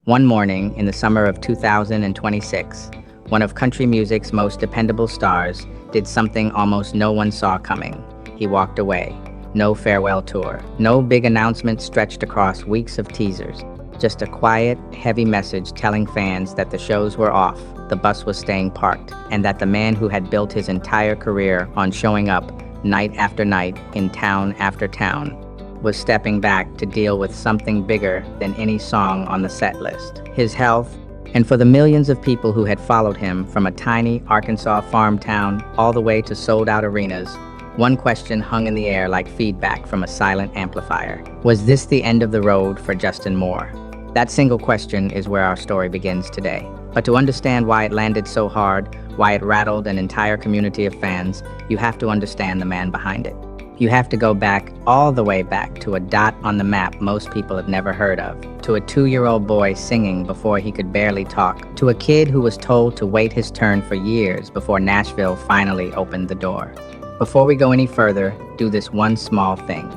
One morning in the summer of 2026, one of country music's most dependable stars did something almost no one saw coming. He walked away. No farewell tour. No big announcement stretched across weeks of teasers. Just a quiet, heavy message telling fans that the shows were off, the bus was staying parked, and that the man who had built his entire career on showing up night after night in town after town was stepping back to deal with something bigger than any song on the set list. His health. And for the millions of people who had followed him from a tiny Arkansas farm town all the way to sold-out arenas, one question hung in the air like feedback from a silent amplifier. Was this the end of the road for Justin Moore? That single question is where our story begins today. But to understand why it landed so hard, why it rattled an entire community of fans, you have to understand the man behind it. You have to go back, all the way back, to a dot on the map most people have never heard of, to a 2-year-old boy singing before he could barely talk, to a kid who was told to wait his turn for years before Nashville finally opened the door. Before we go any further, do this one small thing.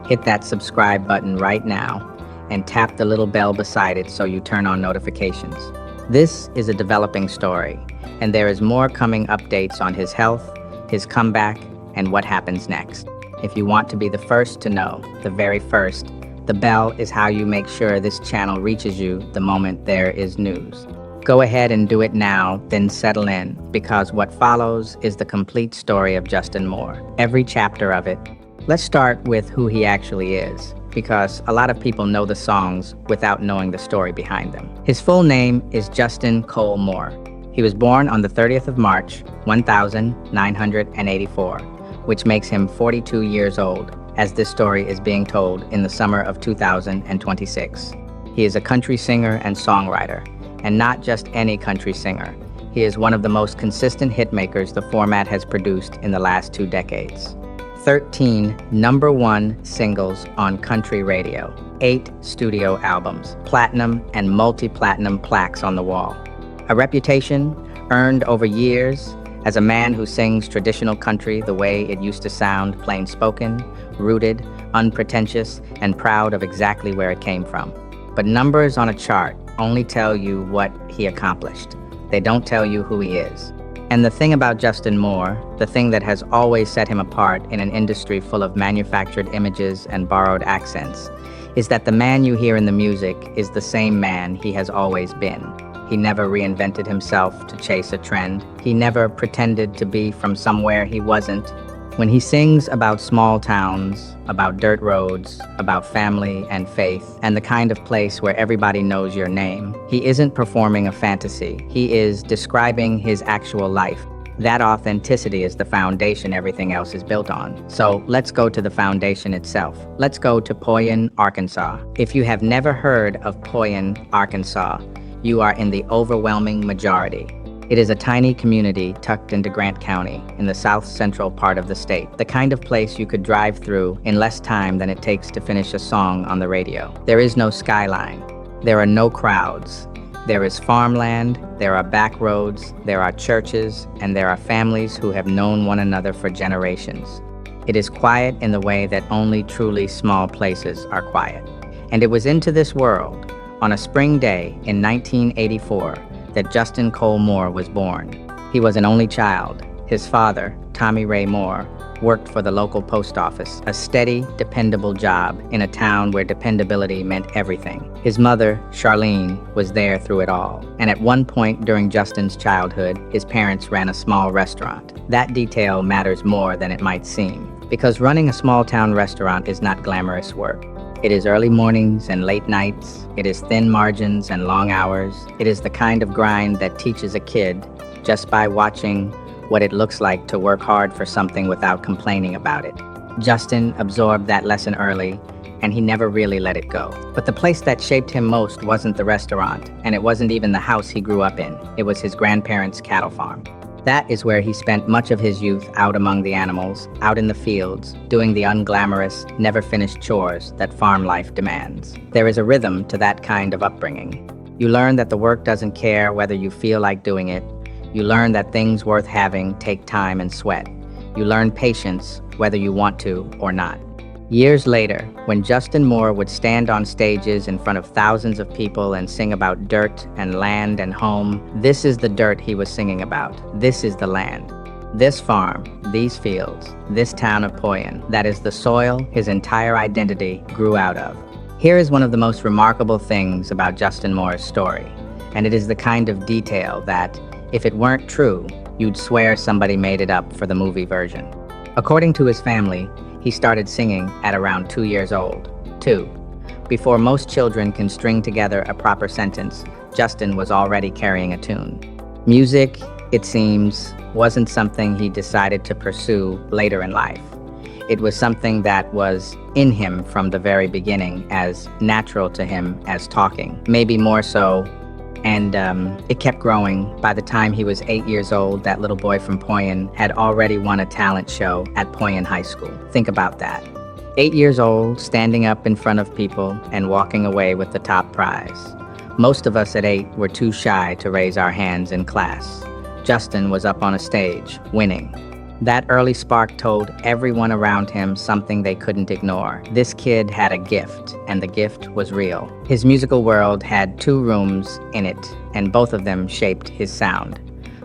Hit that subscribe button right now and tap the little bell beside it so you turn on notifications. This is a developing story, and there is more coming updates on his health, his comeback, and what happens next. If you want to be the first to know, the very first, the bell is how you make sure this channel reaches you the moment there is news. Go ahead and do it now, then settle in, because what follows is the complete story of Justin Moore, every chapter of it. Let's start with who he actually is, because a lot of people know the songs without knowing the story behind them. His full name is Justin Cole Moore. He was born on the 30th of March, 1984, which makes him 42 years old, as this story is being told in the summer of 2026. He is a country singer and songwriter, and not just any country singer. He is one of the most consistent hitmakers the format has produced in the last 2 decades. 13 #1 singles on country radio, 8 studio albums, platinum and multi-platinum plaques on the wall. A reputation earned over years as a man who sings traditional country the way it used to sound, plain-spoken, rooted, unpretentious, and proud of exactly where it came from. But numbers on a chart only tell you what he accomplished. They don't tell you who he is. And the thing about Justin Moore, the thing that has always set him apart in an industry full of manufactured images and borrowed accents, is that the man you hear in the music is the same man he has always been. He never reinvented himself to chase a trend. He never pretended to be from somewhere he wasn't. When he sings about small towns, about dirt roads, about family and faith, and the kind of place where everybody knows your name, he isn't performing a fantasy. He is describing his actual life. That authenticity is the foundation everything else is built on. So let's go to the foundation itself. Let's go to Poyen, Arkansas. If you have never heard of Poyen, Arkansas, you are in the overwhelming majority. It is a tiny community tucked into Grant County in the south-central part of the state, the kind of place you could drive through in less time than it takes to finish a song on the radio. There is no skyline. There are no crowds. There is farmland, there are back roads, there are churches, and there are families who have known one another for generations. It is quiet in the way that only truly small places are quiet. And it was into this world, on a spring day in 1984, that Justin Cole Moore was born. He was an only child. His father, Tommy Ray Moore, worked for the local post office, a steady, dependable job in a town where dependability meant everything. His mother, Charlene, was there through it all. And at one point during Justin's childhood, his parents ran a small restaurant. That detail matters more than it might seem, because running a small-town restaurant is not glamorous work. It is early mornings and late nights. It is thin margins and long hours. It is the kind of grind that teaches a kid, just by watching what it looks like to work hard for something without complaining about it. Justin absorbed that lesson early, and he never really let it go. But the place that shaped him most wasn't the restaurant, and it wasn't even the house he grew up in. It was his grandparents' cattle farm. That is where he spent much of his youth, out among the animals, out in the fields, doing the unglamorous, never-finished chores that farm life demands. There is a rhythm to that kind of upbringing. You learn that the work doesn't care whether you feel like doing it. You learn that things worth having take time and sweat. You learn patience whether you want to or not. Years later, when Justin Moore would stand on stages in front of thousands of people and sing about dirt and land and home, this is the dirt he was singing about. This is the land. This farm, these fields, this town of Poyen, that is the soil his entire identity grew out of. Here is one of the most remarkable things about Justin Moore's story, and it is the kind of detail that, if it weren't true, you'd swear somebody made it up for the movie version. According to his family, he started singing at around 2 years old. 2. Before most children can string together a proper sentence, Justin was already carrying a tune. Music, it seems, wasn't something he decided to pursue later in life. It was something that was in him from the very beginning, as natural to him as talking, maybe more so. And it kept growing. By the time he was 8 years old, that little boy from Poyen had already won a talent show at Poyen High School. Think about that. 8 years old, standing up in front of people and walking away with the top prize. Most of us at 8 were too shy to raise our hands in class. Justin was up on a stage, winning. That early spark told everyone around him something they couldn't ignore. This kid had a gift, and the gift was real. His musical world had 2 rooms in it, and both of them shaped his sound.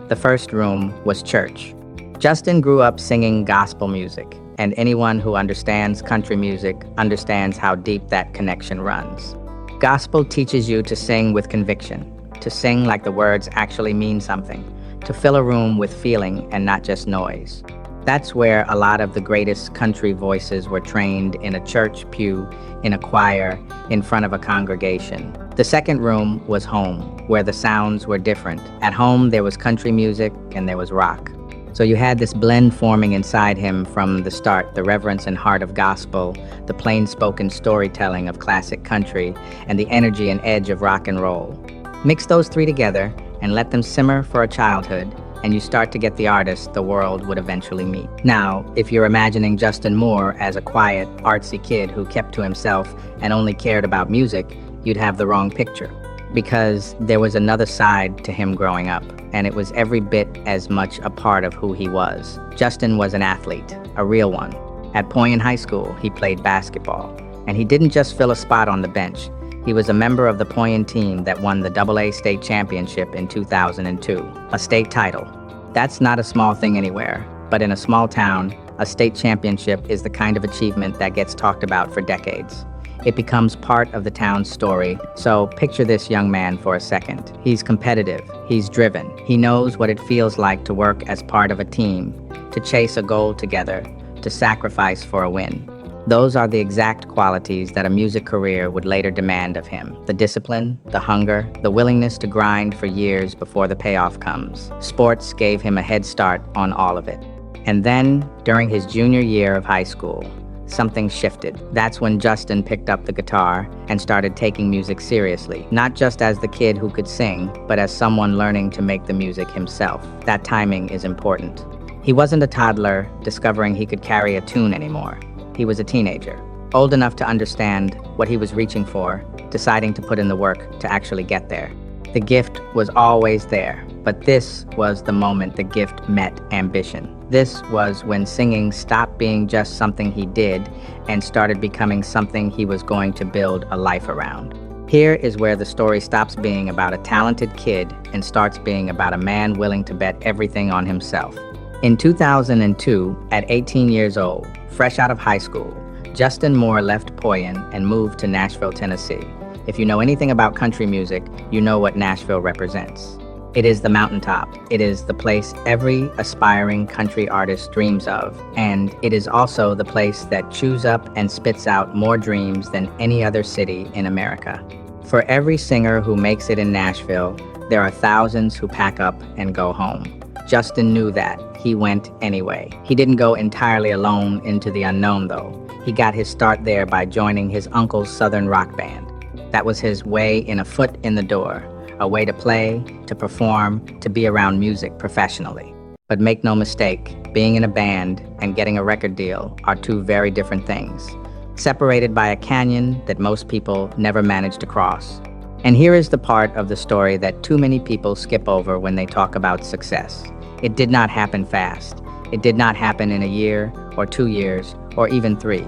The first room was church. Justin grew up singing gospel music, and anyone who understands country music understands how deep that connection runs. Gospel teaches you to sing with conviction, to sing like the words actually mean something, to fill a room with feeling and not just noise. That's where a lot of the greatest country voices were trained, in a church pew, in a choir, in front of a congregation. The second room was home, where the sounds were different. At home, there was country music and there was rock. So you had this blend forming inside him from the start, the reverence and heart of gospel, the plain-spoken storytelling of classic country, and the energy and edge of rock and roll. Mix those 3 together and let them simmer for a childhood, and you start to get the artist the world would eventually meet. Now, if you're imagining Justin Moore as a quiet, artsy kid who kept to himself and only cared about music, you'd have the wrong picture. Because there was another side to him growing up, and it was every bit as much a part of who he was. Justin was an athlete, a real one. At Poyen High School, he played basketball, and he didn't just fill a spot on the bench. He was a member of the Poyen team that won the AA state championship in 2002, a state title. That's not a small thing anywhere, but in a small town, a state championship is the kind of achievement that gets talked about for decades. It becomes part of the town's story. So picture this young man for a second. He's competitive, he's driven, he knows what it feels like to work as part of a team, to chase a goal together, to sacrifice for a win. Those are the exact qualities that a music career would later demand of him. The discipline, the hunger, the willingness to grind for years before the payoff comes. Sports gave him a head start on all of it. And then, during his junior year of high school, something shifted. That's when Justin picked up the guitar and started taking music seriously, not just as the kid who could sing, but as someone learning to make the music himself. That timing is important. He wasn't a toddler discovering he could carry a tune anymore. He was a teenager, old enough to understand what he was reaching for, deciding to put in the work to actually get there. The gift was always there, but this was the moment the gift met ambition. This was when singing stopped being just something he did and started becoming something he was going to build a life around. Here is where the story stops being about a talented kid and starts being about a man willing to bet everything on himself. In 2002, at 18 years old, fresh out of high school, Justin Moore left Poyen and moved to Nashville, Tennessee. If you know anything about country music, you know what Nashville represents. It is the mountaintop. It is the place every aspiring country artist dreams of. And it is also the place that chews up and spits out more dreams than any other city in America. For every singer who makes it in Nashville, there are thousands who pack up and go home. Justin knew that. He went anyway. He didn't go entirely alone into the unknown, though. He got his start there by joining his uncle's Southern rock band. That was his way in, a foot in the door, a way to play, to perform, to be around music professionally. But make no mistake, being in a band and getting a record deal are 2 very different things, separated by a canyon that most people never manage to cross. And here is the part of the story that too many people skip over when they talk about success. It did not happen fast. It did not happen in a year, or 2 years, or even 3.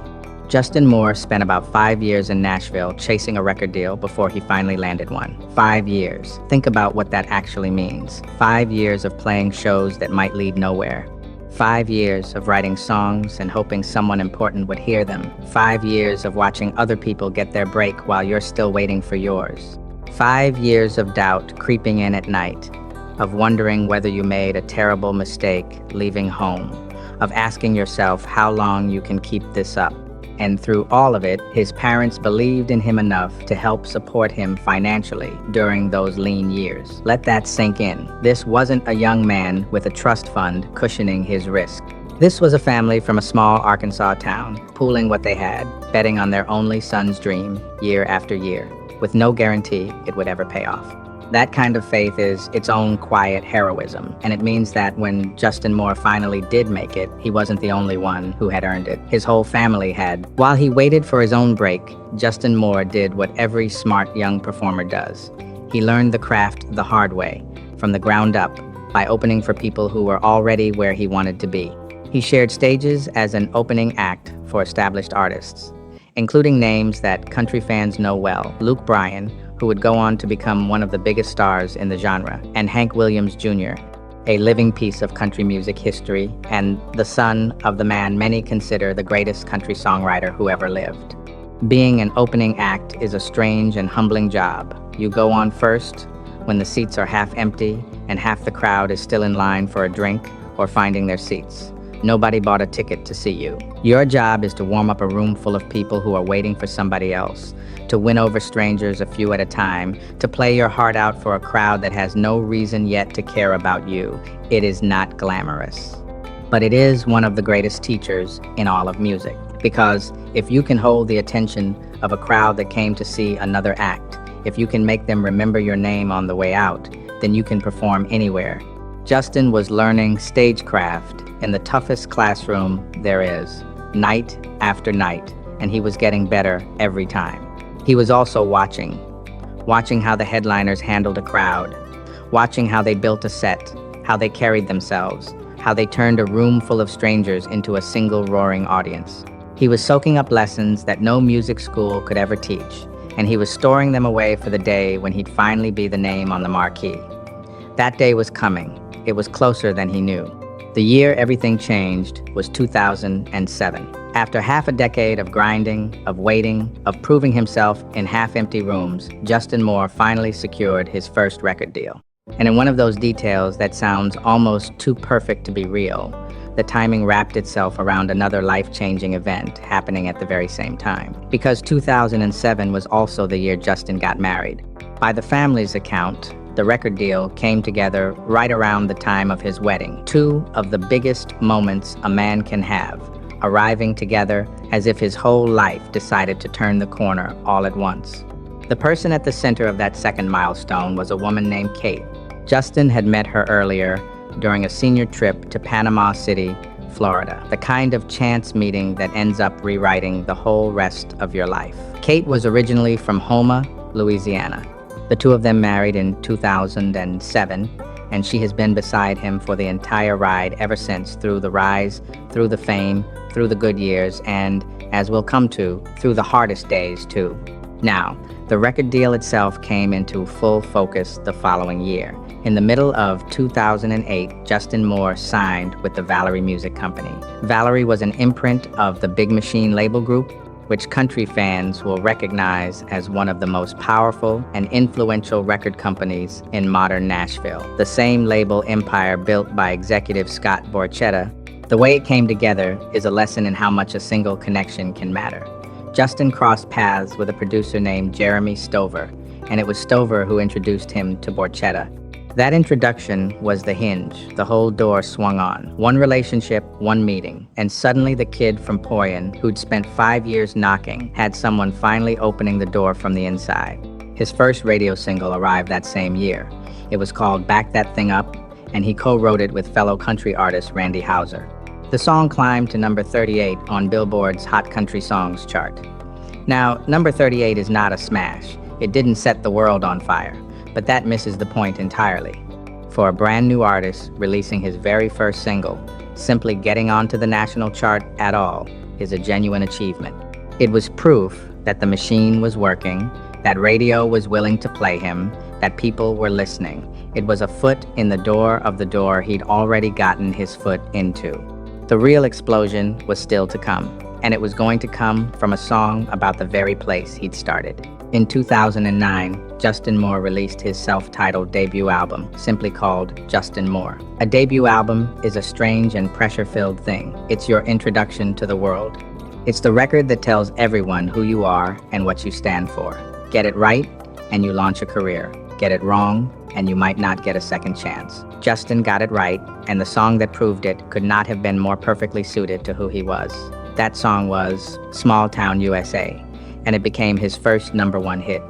Justin Moore spent about 5 years in Nashville chasing a record deal before he finally landed one. 5 years. Think about what that actually means. 5 years of playing shows that might lead nowhere. 5 years of writing songs and hoping someone important would hear them. 5 years of watching other people get their break while you're still waiting for yours. 5 years of doubt creeping in at night, of wondering whether you made a terrible mistake leaving home, of asking yourself how long you can keep this up. And through all of it, his parents believed in him enough to help support him financially during those lean years. Let that sink in. This wasn't a young man with a trust fund cushioning his risk. This was a family from a small Arkansas town, pooling what they had, betting on their only son's dream year after year, with no guarantee it would ever pay off. That kind of faith is its own quiet heroism, and it means that when Justin Moore finally did make it, he wasn't the only one who had earned it. His whole family had. While he waited for his own break, Justin Moore did what every smart young performer does. He learned the craft the hard way, from the ground up, by opening for people who were already where he wanted to be. He shared stages as an opening act for established artists, including names that country fans know well: Luke Bryan, who would go on to become one of the biggest stars in the genre, and Hank Williams Jr., a living piece of country music history and the son of the man many consider the greatest country songwriter who ever lived. Being an opening act is a strange and humbling job. You go on first when the seats are half empty and half the crowd is still in line for a drink or finding their seats. Nobody bought a ticket to see you. Your job is to warm up a room full of people who are waiting for somebody else, to win over strangers a few at a time, to play your heart out for a crowd that has no reason yet to care about you. It is not glamorous. But it is one of the greatest teachers in all of music. Because if you can hold the attention of a crowd that came to see another act, if you can make them remember your name on the way out, then you can perform anywhere. Justin was learning stagecraft in the toughest classroom there is, night after night, and he was getting better every time. He was also watching how the headliners handled a crowd, watching how they built a set, how they carried themselves, how they turned a room full of strangers into a single roaring audience. He was soaking up lessons that no music school could ever teach, and he was storing them away for the day when he'd finally be the name on the marquee. That day was coming. It was closer than he knew. The year everything changed was 2007. After half a decade of grinding, of waiting, of proving himself in half-empty rooms, Justin Moore finally secured his first record deal. And in one of those details that sounds almost too perfect to be real, the timing wrapped itself around another life-changing event happening at the very same time. Because 2007 was also the year Justin got married. By the family's account, the record deal came together right around the time of his wedding. Two of the biggest moments a man can have, arriving together as if his whole life decided to turn the corner all at once. The person at the center of that second milestone was a woman named Kate. Justin had met her earlier during a senior trip to Panama City, Florida, the kind of chance meeting that ends up rewriting the whole rest of your life. Kate was originally from Houma, Louisiana. The two of them married in 2007, and she has been beside him for the entire ride ever since, through the rise, through the fame, through the good years, and, as we'll come to, through the hardest days too. Now, the record deal itself came into full focus the following year. In the middle of 2008, Justin Moore signed with the Valerie Music Company. Valerie was an imprint of the Big Machine label group, which country fans will recognize as one of the most powerful and influential record companies in modern Nashville. The same label empire built by executive Scott Borchetta. The way it came together is a lesson in how much a single connection can matter. Justin crossed paths with a producer named Jeremy Stover, and it was Stover who introduced him to Borchetta. That introduction was the hinge. The whole door swung on. One relationship, one meeting. And suddenly the kid from Poyen, who'd spent 5 years knocking, had someone finally opening the door from the inside. His first radio single arrived that same year. It was called Back That Thing Up, and he co-wrote it with fellow country artist Randy Houser. The song climbed to number 38 on Billboard's Hot Country Songs chart. Now, number 38 is not a smash. It didn't set the world on fire. But that misses the point entirely. For a brand new artist releasing his very first single, simply getting onto the national chart at all is a genuine achievement. It was proof that the machine was working, that radio was willing to play him, that people were listening. It was a foot in the door he'd already gotten his foot into. The real explosion was still to come, and it was going to come from a song about the very place he'd started. In 2009, Justin Moore released his self-titled debut album, simply called Justin Moore. A debut album is a strange and pressure-filled thing. It's your introduction to the world. It's the record that tells everyone who you are and what you stand for. Get it right, and you launch a career. Get it wrong, and you might not get a second chance. Justin got it right, and the song that proved it could not have been more perfectly suited to who he was. That song was Small Town USA, and it became his first #1 hit.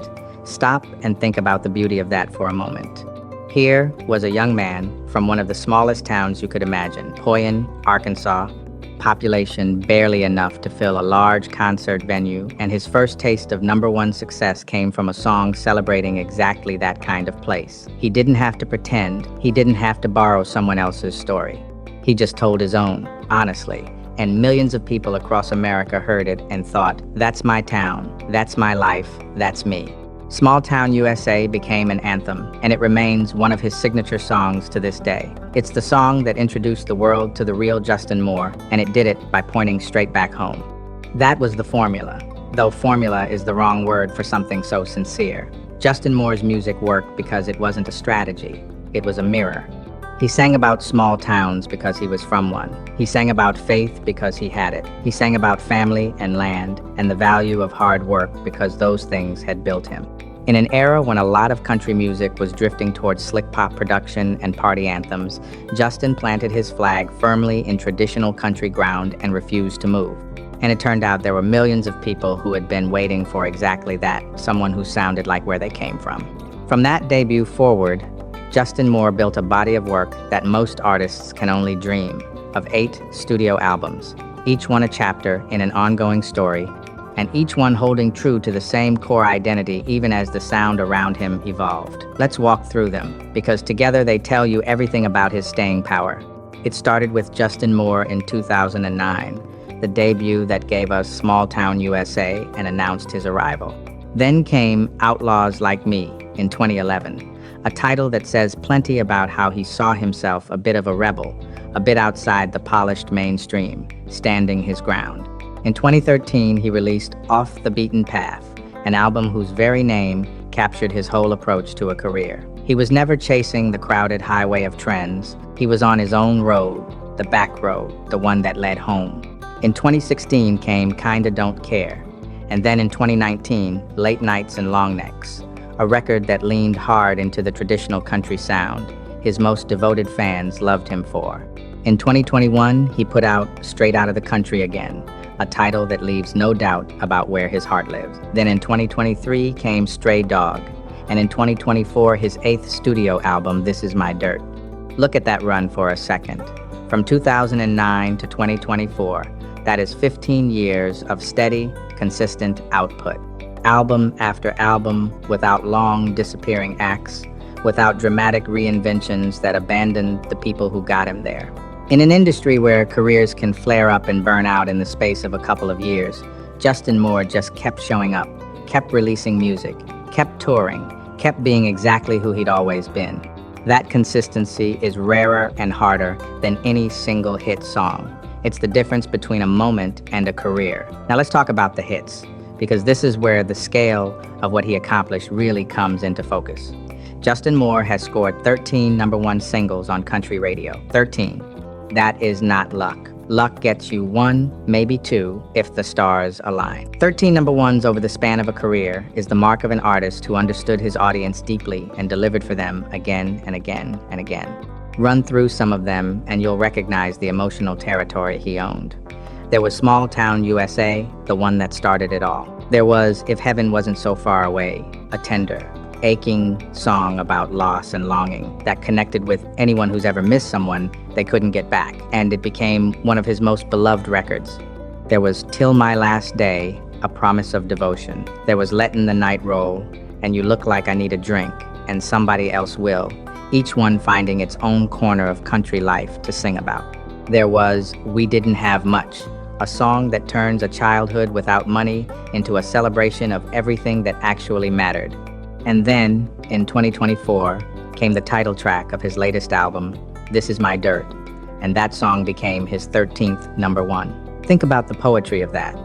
Stop and think about the beauty of that for a moment. Here was a young man from one of the smallest towns you could imagine, Poyen, Arkansas, population barely enough to fill a large concert venue, and his first taste of #1 success came from a song celebrating exactly that kind of place. He didn't have to pretend, he didn't have to borrow someone else's story. He just told his own, honestly, and millions of people across America heard it and thought, that's my town, that's my life, that's me. Small Town USA became an anthem, and it remains one of his signature songs to this day. It's the song that introduced the world to the real Justin Moore, and it did it by pointing straight back home. That was the formula, though formula is the wrong word for something so sincere. Justin Moore's music worked because it wasn't a strategy, it was a mirror. He sang about small towns because he was from one. He sang about faith because he had it. He sang about family and land and the value of hard work because those things had built him. In an era when a lot of country music was drifting towards slick pop production and party anthems, Justin planted his flag firmly in traditional country ground and refused to move. And it turned out there were millions of people who had been waiting for exactly that, someone who sounded like where they came from. From that debut forward, Justin Moore built a body of work that most artists can only dream of: 8 studio albums, each one a chapter in an ongoing story, and each one holding true to the same core identity even as the sound around him evolved. Let's walk through them, because together they tell you everything about his staying power. It started with Justin Moore in 2009, the debut that gave us Small Town USA and announced his arrival. Then came Outlaws Like Me in 2011, a title that says plenty about how he saw himself a bit of a rebel, a bit outside the polished mainstream, standing his ground. In 2013, he released Off the Beaten Path, an album whose very name captured his whole approach to a career. He was never chasing the crowded highway of trends. He was on his own road, the back road, the one that led home. In 2016 came Kinda Don't Care, and then in 2019, Late Nights and Long Necks, a record that leaned hard into the traditional country sound his most devoted fans loved him for. In 2021, he put out Straight Outta the Country Again, a title that leaves no doubt about where his heart lives. Then in 2023 came Stray Dog, and in 2024 his 8th studio album, This Is My Dirt. Look at that run for a second. From 2009 to 2024, that is 15 years of steady, consistent output. Album after album, without long disappearing acts, without dramatic reinventions that abandoned the people who got him there. In an industry where careers can flare up and burn out in the space of a couple of years, Justin Moore just kept showing up, kept releasing music, kept touring, kept being exactly who he'd always been. That consistency is rarer and harder than any single hit song. It's the difference between a moment and a career. Now let's talk about the hits, because this is where the scale of what he accomplished really comes into focus. Justin Moore has scored 13 #1 singles on country radio. 13. That is not luck. Luck gets you 1, maybe 2, if the stars align. 13 #1s over the span of a career is the mark of an artist who understood his audience deeply and delivered for them again and again and again. Run through some of them and you'll recognize the emotional territory he owned. There was Small Town USA, the one that started it all. There was If Heaven Wasn't So Far Away, a tender, aching song about loss and longing that connected with anyone who's ever missed someone they couldn't get back, and it became one of his most beloved records. There was Till My Last Day, a promise of devotion. There was Letting the Night Roll, and You Look Like I Need a Drink, and Somebody Else Will, each one finding its own corner of country life to sing about. There was We Didn't Have Much, a song that turns a childhood without money into a celebration of everything that actually mattered. And then, in 2024, came the title track of his latest album, This Is My Dirt, and that song became his 13th number one. Think about the poetry of that.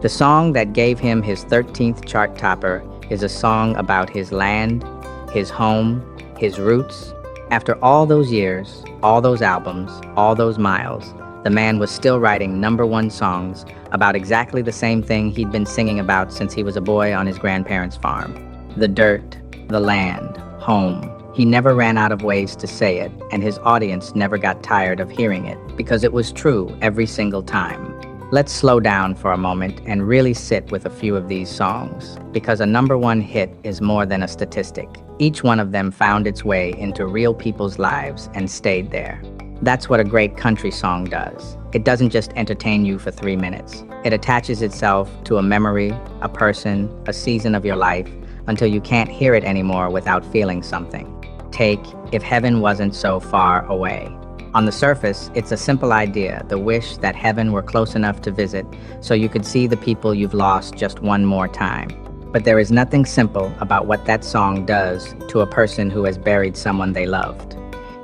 The song that gave him his 13th chart topper is a song about his land, his home, his roots. After all those years, all those albums, all those miles, the man was still writing number one songs about exactly the same thing he'd been singing about since he was a boy on his grandparents' farm. The dirt, the land, home. He never ran out of ways to say it, and his audience never got tired of hearing it, because it was true every single time. Let's slow down for a moment and really sit with a few of these songs, because a number one hit is more than a statistic. Each one of them found its way into real people's lives and stayed there. That's what a great country song does. It doesn't just entertain you for 3 minutes. It attaches itself to a memory, a person, a season of your life, until you can't hear it anymore without feeling something. Take If Heaven Wasn't So Far Away. On the surface, it's a simple idea, the wish that heaven were close enough to visit so you could see the people you've lost just one more time. But there is nothing simple about what that song does to a person who has buried someone they loved.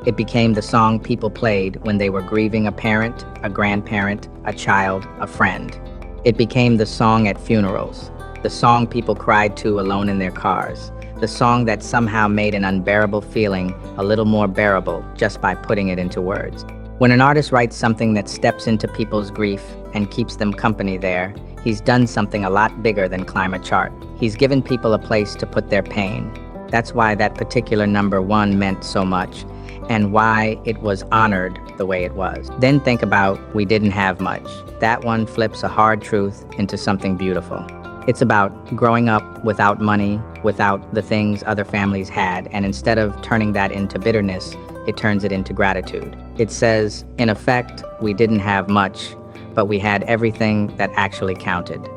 It became the song people played when they were grieving a parent, a grandparent, a child, a friend. It became the song at funerals, the song people cried to alone in their cars, the song that somehow made an unbearable feeling a little more bearable just by putting it into words. When an artist writes something that steps into people's grief and keeps them company there, he's done something a lot bigger than climb a chart. He's given people a place to put their pain. That's why that particular number one meant so much, and why it was honored the way it was. Then think about We Didn't Have Much. That one flips a hard truth into something beautiful. It's about growing up without money, without the things other families had, and instead of turning that into bitterness, it turns it into gratitude. It says, in effect, we didn't have much, but we had everything that actually counted.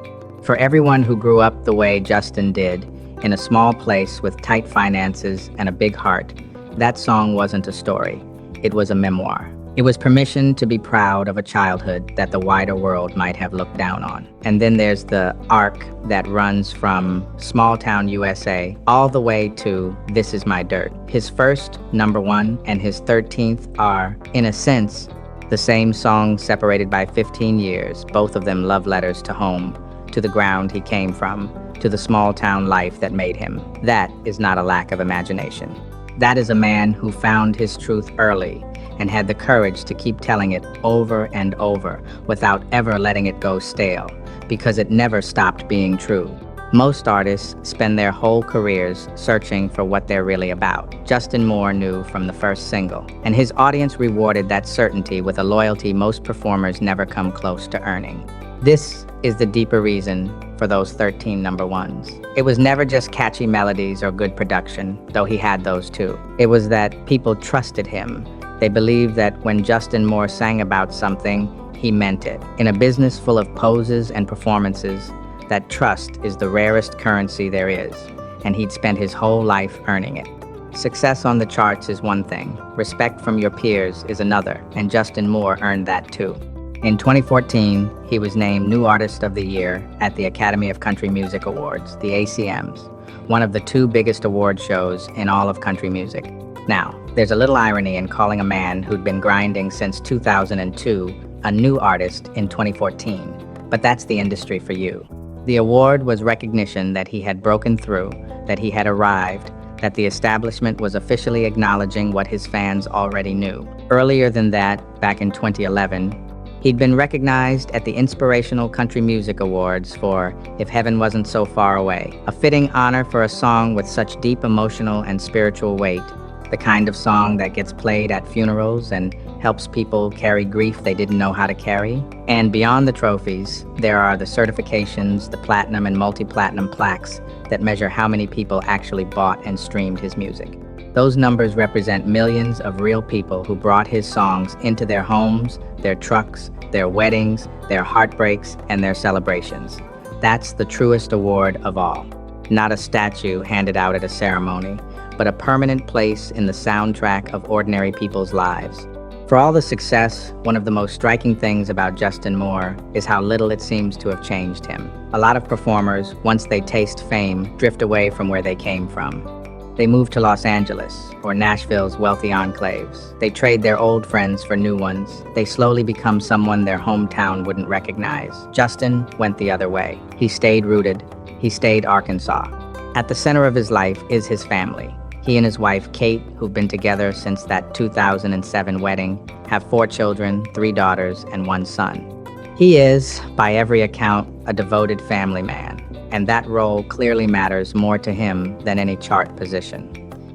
For everyone who grew up the way Justin did, in a small place with tight finances and a big heart, that song wasn't a story, it was a memoir. It was permission to be proud of a childhood that the wider world might have looked down on. And then there's the arc that runs from Small Town USA all the way to This Is My Dirt. His first number one and his 13th are, in a sense, the same song separated by 15 years, both of them love letters to home, to the ground he came from, to the small town life that made him. That is not a lack of imagination. That is a man who found his truth early and had the courage to keep telling it over and over without ever letting it go stale, because it never stopped being true. Most artists spend their whole careers searching for what they're really about. Justin Moore knew from the first single, and his audience rewarded that certainty with a loyalty most performers never come close to earning. This is the deeper reason for those 13 number ones. It was never just catchy melodies or good production, though he had those too. It was that people trusted him. They believed that when Justin Moore sang about something, he meant it. In a business full of poses and performances, that trust is the rarest currency there is, and he'd spent his whole life earning it. Success on the charts is one thing, respect from your peers is another, and Justin Moore earned that too. In 2014, he was named New Artist of the Year at the Academy of Country Music Awards, the ACMs, one of the two biggest award shows in all of country music. Now, there's a little irony in calling a man who'd been grinding since 2002 a new artist in 2014, but that's the industry for you. The award was recognition that he had broken through, that he had arrived, that the establishment was officially acknowledging what his fans already knew. Earlier than that, back in 2011, he'd been recognized at the Inspirational Country Music Awards for If Heaven Wasn't So Far Away, a fitting honor for a song with such deep emotional and spiritual weight, the kind of song that gets played at funerals and helps people carry grief they didn't know how to carry. And beyond the trophies, there are the certifications, the platinum and multi-platinum plaques that measure how many people actually bought and streamed his music. Those numbers represent millions of real people who brought his songs into their homes, their trucks, their weddings, their heartbreaks, and their celebrations. That's the truest award of all. Not a statue handed out at a ceremony, but a permanent place in the soundtrack of ordinary people's lives. For all the success, one of the most striking things about Justin Moore is how little it seems to have changed him. A lot of performers, once they taste fame, drift away from where they came from. They move to Los Angeles or Nashville's wealthy enclaves. They trade their old friends for new ones. They slowly become someone their hometown wouldn't recognize. Justin went the other way. He stayed rooted. He stayed Arkansas. At the center of his life is his family. He and his wife, Kate, who've been together since that 2007 wedding, have 4 children, 3 daughters, and 1 son. He is, by every account, a devoted family man, and that role clearly matters more to him than any chart position.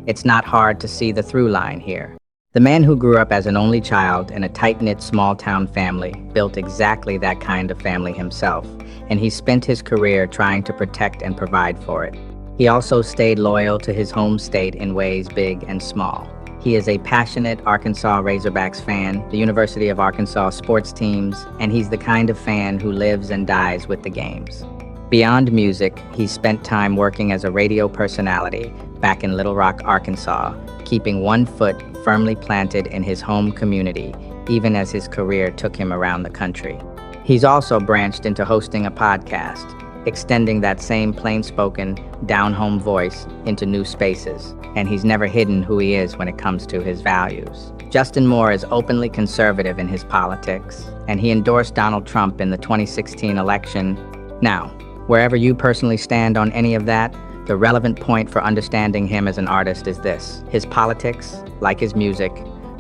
It's not hard to see the through line here. The man who grew up as an only child in a tight-knit small-town family built exactly that kind of family himself, and he spent his career trying to protect and provide for it. He also stayed loyal to his home state in ways big and small. He is a passionate Arkansas Razorbacks fan, the University of Arkansas sports teams, and he's the kind of fan who lives and dies with the games. Beyond music, he spent time working as a radio personality back in Little Rock, Arkansas, keeping one foot firmly planted in his home community, even as his career took him around the country. He's also branched into hosting a podcast, extending that same plain-spoken, down-home voice into new spaces, and he's never hidden who he is when it comes to his values. Justin Moore is openly conservative in his politics, and he endorsed Donald Trump in the 2016 election. Now, wherever you personally stand on any of that, the relevant point for understanding him as an artist is this: his politics, like his music,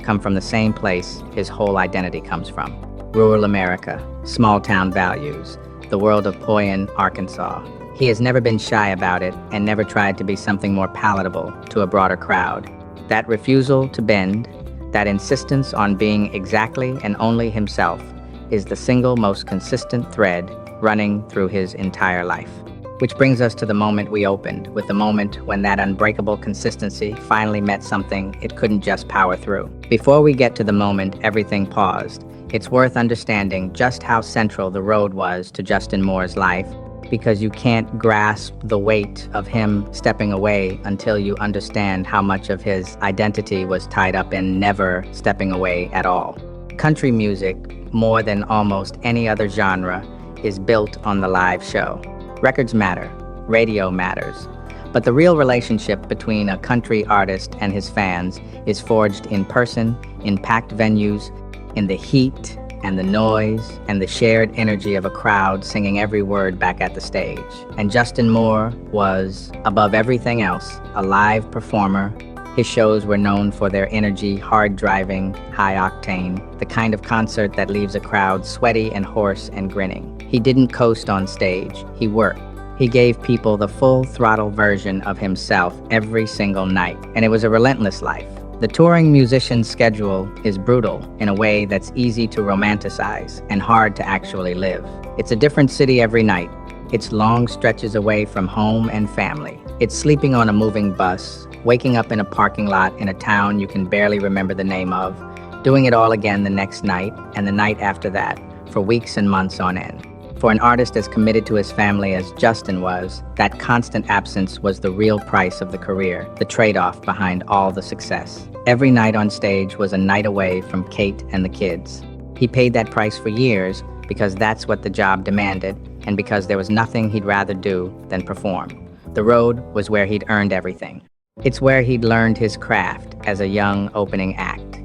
come from the same place his whole identity comes from. Rural America, small-town values, the world of Poyen, Arkansas. He has never been shy about it and never tried to be something more palatable to a broader crowd. That refusal to bend, that insistence on being exactly and only himself, is the single most consistent thread running through his entire life. Which brings us to the moment we opened, with the moment when that unbreakable consistency finally met something it couldn't just power through. Before we get to the moment everything paused, it's worth understanding just how central the road was to Justin Moore's life, because you can't grasp the weight of him stepping away until you understand how much of his identity was tied up in never stepping away at all. Country music, more than almost any other genre, is built on the live show. Records matter, radio matters, but the real relationship between a country artist and his fans is forged in person, in packed venues, in the heat and the noise and the shared energy of a crowd singing every word back at the stage. And Justin Moore was, above everything else, a live performer. His shows were known for their energy, hard-driving, high-octane, the kind of concert that leaves a crowd sweaty and hoarse and grinning. He didn't coast on stage, he worked. He gave people the full-throttle version of himself every single night, and it was a relentless life. The touring musician's schedule is brutal in a way that's easy to romanticize and hard to actually live. It's a different city every night. It's long stretches away from home and family. It's sleeping on a moving bus, waking up in a parking lot in a town you can barely remember the name of, doing it all again the next night and the night after that, for weeks and months on end. For an artist as committed to his family as Justin was, that constant absence was the real price of the career, the trade-off behind all the success. Every night on stage was a night away from Kate and the kids. He paid that price for years because that's what the job demanded, and because there was nothing he'd rather do than perform. The road was where he'd earned everything. It's where he'd learned his craft as a young opening act.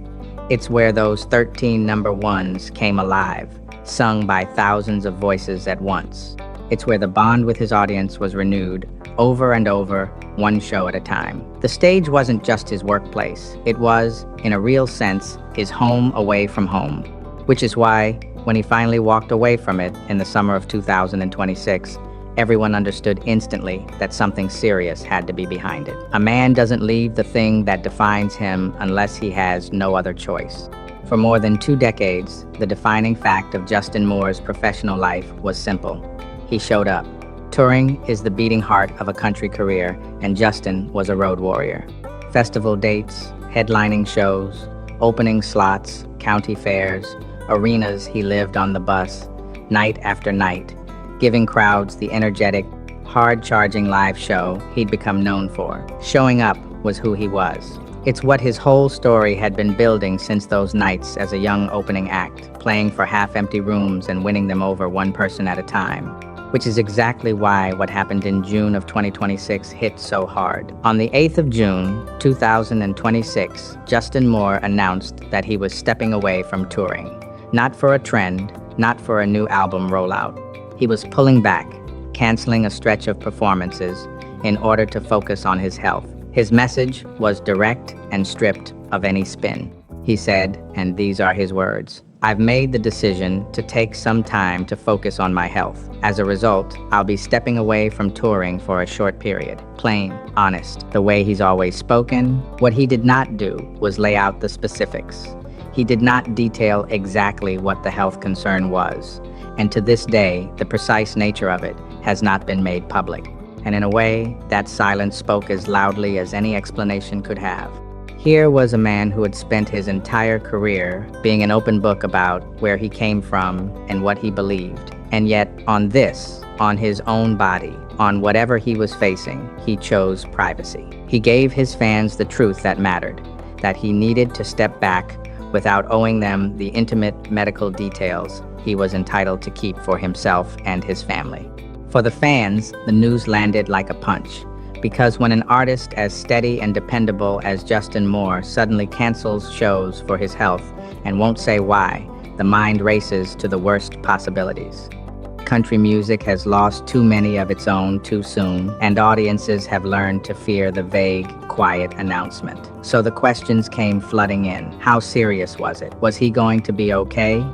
It's where those 13 number ones came alive, sung by thousands of voices at once. It's where the bond with his audience was renewed, over and over, one show at a time. The stage wasn't just his workplace. It was, in a real sense, his home away from home. Which is why, when he finally walked away from it in the summer of 2026, everyone understood instantly that something serious had to be behind it. A man doesn't leave the thing that defines him unless he has no other choice. For more than 2 decades, the defining fact of Justin Moore's professional life was simple. He showed up. Touring is the beating heart of a country career, and Justin was a road warrior. Festival dates, headlining shows, opening slots, county fairs, arenas he lived on the bus, night after night, giving crowds the energetic, hard-charging live show he'd become known for. Showing up was who he was. It's what his whole story had been building since those nights as a young opening act, playing for half-empty rooms and winning them over one person at a time. Which is exactly why what happened in June of 2026 hit so hard. On the 8th of June, 2026, Justin Moore announced that he was stepping away from touring. Not for a trend, not for a new album rollout. He was pulling back, canceling a stretch of performances in order to focus on his health. His message was direct and stripped of any spin. He said, and these are his words, "I've made the decision to take some time to focus on my health. As a result, I'll be stepping away from touring for a short period." Plain, honest, the way he's always spoken. What he did not do was lay out the specifics. He did not detail exactly what the health concern was. And to this day, the precise nature of it has not been made public. And in a way, that silence spoke as loudly as any explanation could have. Here was a man who had spent his entire career being an open book about where he came from and what he believed. And yet, on his own body, on whatever he was facing, he chose privacy. He gave his fans the truth that mattered, that he needed to step back without owing them the intimate medical details he was entitled to keep for himself and his family. For the fans, the news landed like a punch, because when an artist as steady and dependable as Justin Moore suddenly cancels shows for his health and won't say why, the mind races to the worst possibilities. Country music has lost too many of its own too soon, and audiences have learned to fear the vague, quiet announcement. So the questions came flooding in. How serious was it? Was he going to be okay?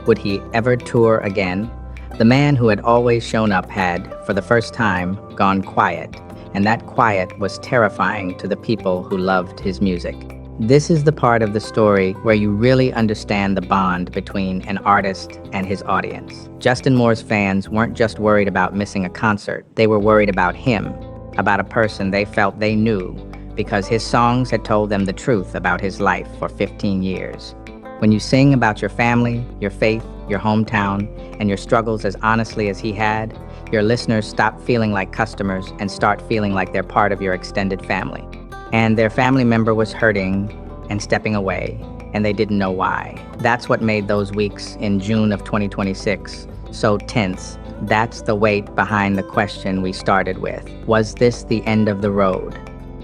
Would he ever tour again? The man who had always shown up had, for the first time, gone quiet, and that quiet was terrifying to the people who loved his music. This is the part of the story where you really understand the bond between an artist and his audience. Justin Moore's fans weren't just worried about missing a concert, they were worried about him, about a person they felt they knew, because his songs had told them the truth about his life for 15 years. When you sing about your family, your faith, your hometown, and your struggles as honestly as he had, your listeners stop feeling like customers and start feeling like they're part of your extended family. And their family member was hurting and stepping away, and they didn't know why. That's what made those weeks in June of 2026 so tense. That's the weight behind the question we started with. Was this the end of the road?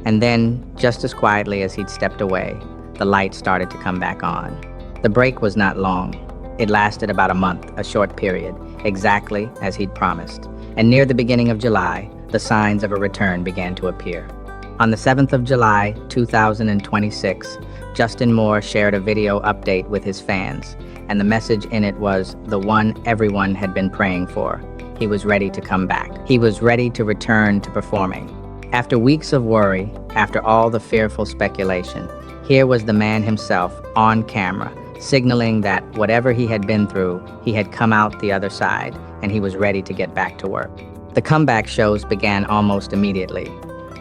And then, just as quietly as he'd stepped away, the light started to come back on. The break was not long. It lasted about a month, a short period, exactly as he'd promised. And near the beginning of July, the signs of a return began to appear. On the 7th of July, 2026, Justin Moore shared a video update with his fans, and the message in it was the one everyone had been praying for. He was ready to come back. He was ready to return to performing. After weeks of worry, after all the fearful speculation, here was the man himself, on camera, signaling that whatever he had been through, he had come out the other side, and he was ready to get back to work. The comeback shows began almost immediately.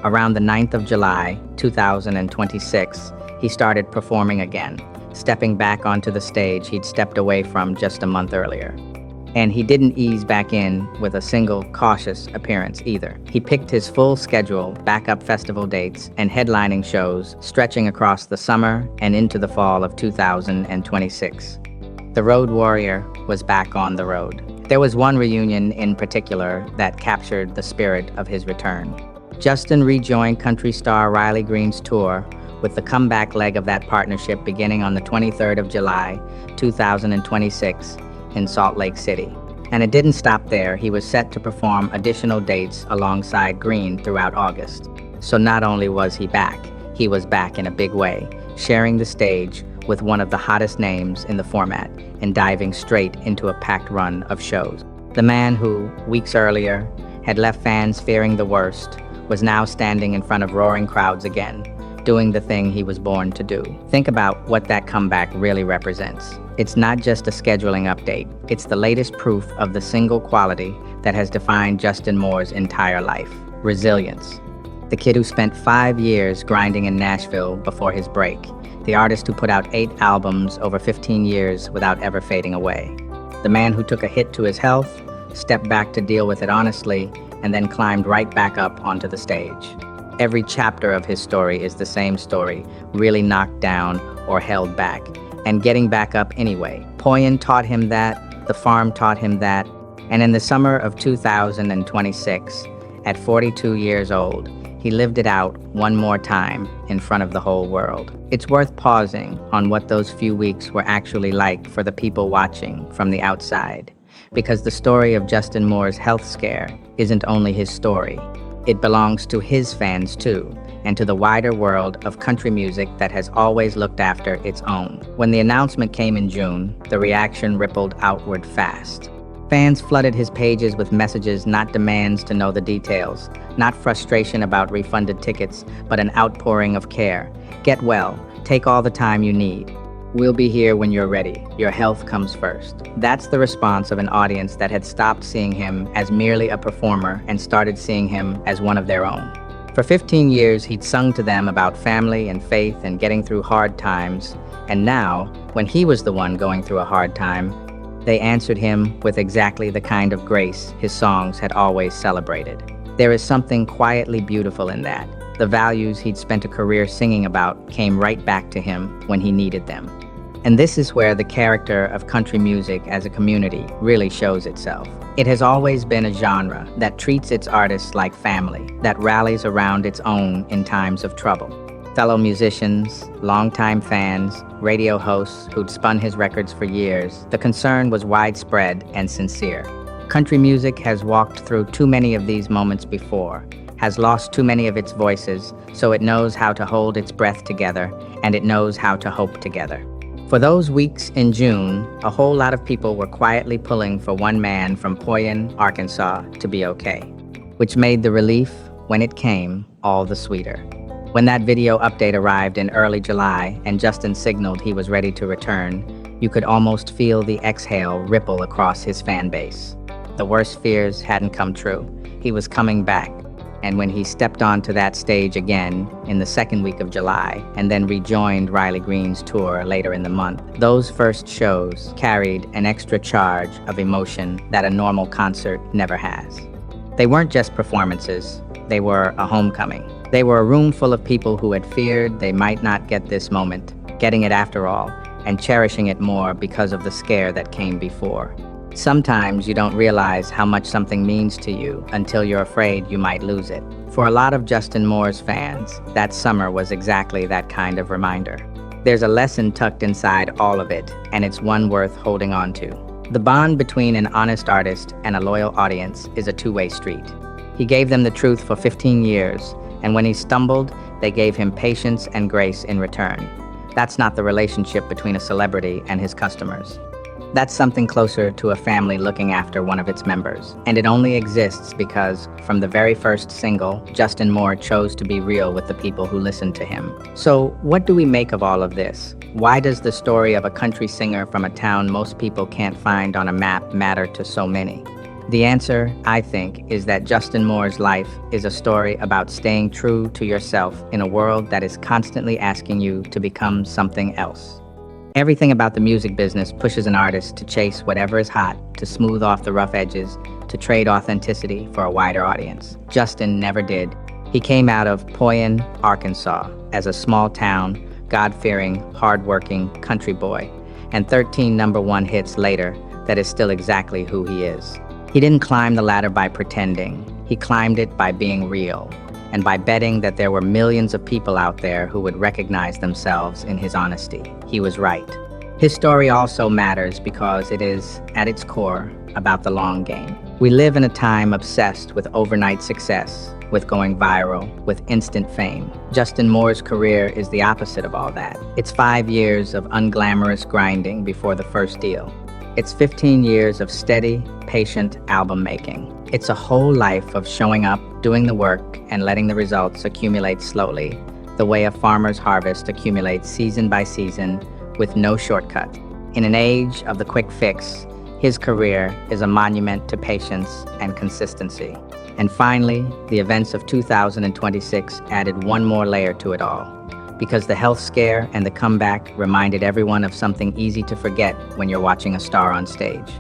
Around the 9th of July, 2026, he started performing again, stepping back onto the stage he'd stepped away from just a month earlier. And he didn't ease back in with a single cautious appearance either. He picked his full schedule, backup festival dates, and headlining shows stretching across the summer and into the fall of 2026. The Road Warrior was back on the road. There was one reunion in particular that captured the spirit of his return. Justin rejoined country star Riley Green's tour with the comeback leg of that partnership beginning on the 23rd of July, 2026, in Salt Lake City. And it didn't stop there. He was set to perform additional dates alongside Green throughout August. So not only was he back in a big way, sharing the stage with one of the hottest names in the format and diving straight into a packed run of shows. The man who, weeks earlier, had left fans fearing the worst was now standing in front of roaring crowds again, doing the thing he was born to do. Think about what that comeback really represents. It's not just a scheduling update. It's the latest proof of the single quality that has defined Justin Moore's entire life: resilience. The kid who spent 5 years grinding in Nashville before his break. The artist who put out 8 albums over 15 years without ever fading away. The man who took a hit to his health, stepped back to deal with it honestly, and then climbed right back up onto the stage. Every chapter of his story is the same story, really knocked down or held back, and getting back up anyway. Poyen taught him that, the farm taught him that, and in the summer of 2026, at 42 years old, he lived it out one more time in front of the whole world. It's worth pausing on what those few weeks were actually like for the people watching from the outside, because the story of Justin Moore's health scare isn't only his story. It belongs to his fans too, and to the wider world of country music that has always looked after its own. When the announcement came in June, the reaction rippled outward fast. Fans flooded his pages with messages, not demands to know the details, not frustration about refunded tickets, but an outpouring of care. Get well, take all the time you need. We'll be here when you're ready. Your health comes first. That's the response of an audience that had stopped seeing him as merely a performer and started seeing him as one of their own. For 15 years, he'd sung to them about family and faith and getting through hard times. And now, when he was the one going through a hard time, they answered him with exactly the kind of grace his songs had always celebrated. There is something quietly beautiful in that. The values he'd spent a career singing about came right back to him when he needed them. And this is where the character of country music as a community really shows itself. It has always been a genre that treats its artists like family, that rallies around its own in times of trouble. Fellow musicians, longtime fans, radio hosts who'd spun his records for years, the concern was widespread and sincere. Country music has walked through too many of these moments before, has lost too many of its voices, so it knows how to hold its breath together, and it knows how to hope together. For those weeks in June, a whole lot of people were quietly pulling for one man from Poyen, Arkansas, to be okay, which made the relief, when it came, all the sweeter. When that video update arrived in early July and Justin signaled he was ready to return, you could almost feel the exhale ripple across his fan base. The worst fears hadn't come true. He was coming back. And when he stepped onto that stage again in the second week of July and then rejoined Riley Green's tour later in the month, those first shows carried an extra charge of emotion that a normal concert never has. They weren't just performances, they were a homecoming. They were a room full of people who had feared they might not get this moment, getting it after all, and cherishing it more because of the scare that came before. Sometimes you don't realize how much something means to you until you're afraid you might lose it. For a lot of Justin Moore's fans, that summer was exactly that kind of reminder. There's a lesson tucked inside all of it, and it's one worth holding on to. The bond between an honest artist and a loyal audience is a two-way street. He gave them the truth for 15 years, and when he stumbled, they gave him patience and grace in return. That's not the relationship between a celebrity and his customers. That's something closer to a family looking after one of its members. And it only exists because, from the very first single, Justin Moore chose to be real with the people who listened to him. So, what do we make of all of this? Why does the story of a country singer from a town most people can't find on a map matter to so many? The answer, I think, is that Justin Moore's life is a story about staying true to yourself in a world that is constantly asking you to become something else. Everything about the music business pushes an artist to chase whatever is hot, to smooth off the rough edges, to trade authenticity for a wider audience. Justin never did. He came out of Poyen, Arkansas, as a small-town, God-fearing, hard-working country boy, and 13 #1 hits later, that is still exactly who he is. He didn't climb the ladder by pretending. He climbed it by being real, and by betting that there were millions of people out there who would recognize themselves in his honesty. He was right. His story also matters because it is, at its core, about the long game. We live in a time obsessed with overnight success, with going viral, with instant fame. Justin Moore's career is the opposite of all that. It's 5 years of unglamorous grinding before the first deal. It's 15 years of steady, patient album making. It's a whole life of showing up, doing the work, and letting the results accumulate slowly, the way a farmer's harvest accumulates season by season with no shortcut. In an age of the quick fix, his career is a monument to patience and consistency. And finally, the events of 2026 added one more layer to it all, because the health scare and the comeback reminded everyone of something easy to forget when you're watching a star on stage.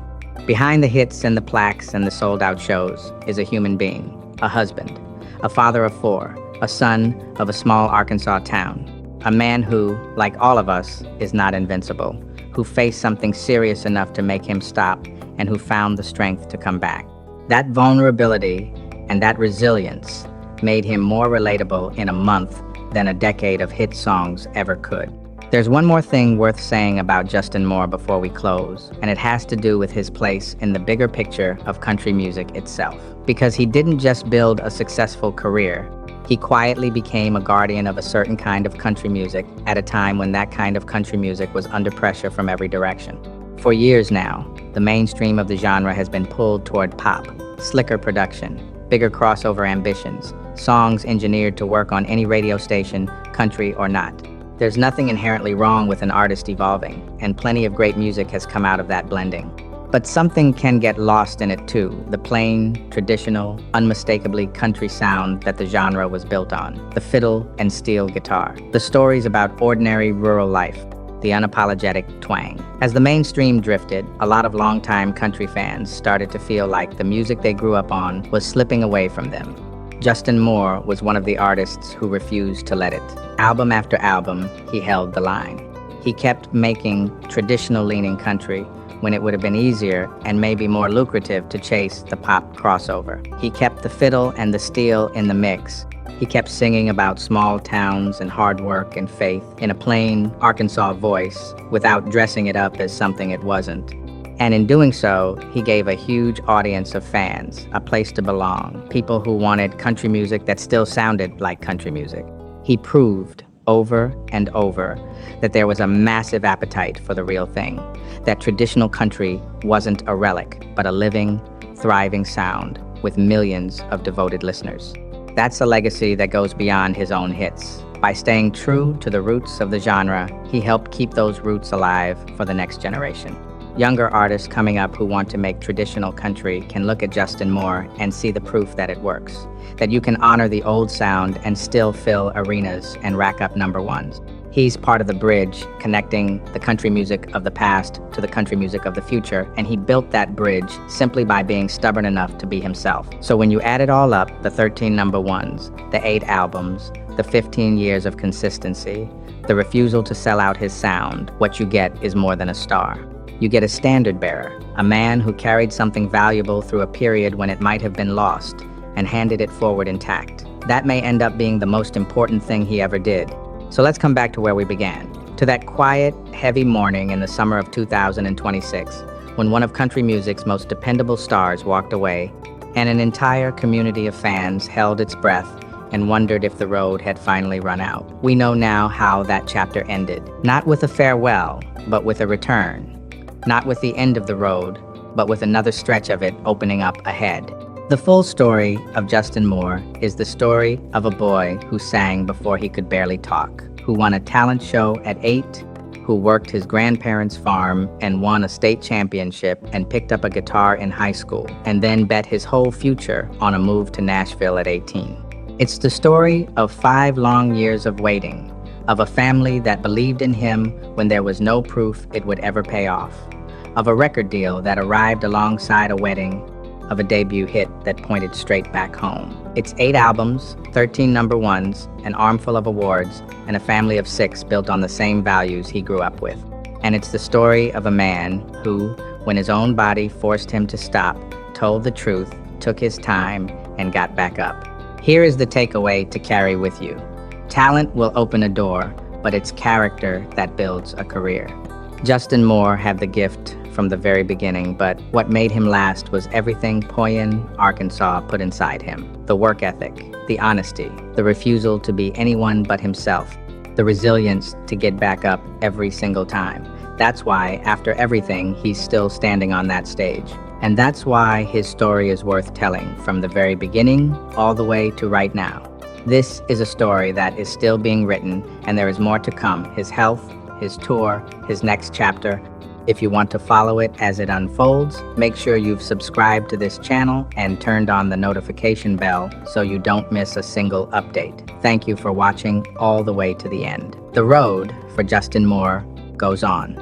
Behind the hits and the plaques and the sold-out shows is a human being, a husband a father of four, a son of a small Arkansas town. A man who, like all of us, is not invincible, who faced something serious enough to make him stop, and who found the strength to come back. That vulnerability and that resilience made him more relatable in a month than a decade of hit songs ever could. There's one more thing worth saying about Justin Moore before we close, and it has to do with his place in the bigger picture of country music itself. Because he didn't just build a successful career, he quietly became a guardian of a certain kind of country music at a time when that kind of country music was under pressure from every direction. For years now, the mainstream of the genre has been pulled toward pop, slicker production, bigger crossover ambitions, songs engineered to work on any radio station, country or not. There's nothing inherently wrong with an artist evolving, and plenty of great music has come out of that blending. But something can get lost in it too, the plain, traditional, unmistakably country sound that the genre was built on, the fiddle and steel guitar, the stories about ordinary rural life, the unapologetic twang. As the mainstream drifted, a lot of longtime country fans started to feel like the music they grew up on was slipping away from them. Justin Moore was one of the artists who refused to let it. Album after album, he held the line. He kept making traditional-leaning country when it would have been easier and maybe more lucrative to chase the pop crossover. He kept the fiddle and the steel in the mix. He kept singing about small towns and hard work and faith in a plain Arkansas voice without dressing it up as something it wasn't. And in doing so, he gave a huge audience of fans a place to belong, people who wanted country music that still sounded like country music. He proved over and over that there was a massive appetite for the real thing, that traditional country wasn't a relic, but a living, thriving sound with millions of devoted listeners. That's a legacy that goes beyond his own hits. By staying true to the roots of the genre, he helped keep those roots alive for the next generation. Younger artists coming up who want to make traditional country can look at Justin Moore and see the proof that it works, that you can honor the old sound and still fill arenas and rack up number ones. He's part of the bridge connecting the country music of the past to the country music of the future, and he built that bridge simply by being stubborn enough to be himself. So when you add it all up, the 13 number ones, the 8 albums, the 15 years of consistency, the refusal to sell out his sound, what you get is more than a star. You get a standard bearer, a man who carried something valuable through a period when it might have been lost and handed it forward intact. That may end up being the most important thing he ever did. So let's come back to where we began, to that quiet, heavy morning in the summer of 2026, when one of country music's most dependable stars walked away, and an entire community of fans held its breath and wondered if the road had finally run out. We know now how that chapter ended, not with a farewell, but with a return. Not with the end of the road, but with another stretch of it opening up ahead. The full story of Justin Moore is the story of a boy who sang before he could barely talk, who won a talent show at 8, who worked his grandparents' farm and won a state championship and picked up a guitar in high school, and then bet his whole future on a move to Nashville at 18. It's the story of 5 long years of waiting, of a family that believed in him when there was no proof it would ever pay off, of a record deal that arrived alongside a wedding, of a debut hit that pointed straight back home. It's 8 albums, 13 number ones, an armful of awards, and a family of 6 built on the same values he grew up with. And it's the story of a man who, when his own body forced him to stop, told the truth, took his time, and got back up. Here is the takeaway to carry with you. Talent will open a door, but it's character that builds a career. Justin Moore had the gift from the very beginning, but what made him last was everything Poyen, Arkansas put inside him. The work ethic, the honesty, the refusal to be anyone but himself, the resilience to get back up every single time. That's why, after everything, he's still standing on that stage. And that's why his story is worth telling, from the very beginning all the way to right now. This is a story that is still being written, and there is more to come. His health, his tour, his next chapter. If you want to follow it as it unfolds, make sure you've subscribed to this channel and turned on the notification bell so you don't miss a single update. Thank you for watching all the way to the end. The road for Justin Moore goes on.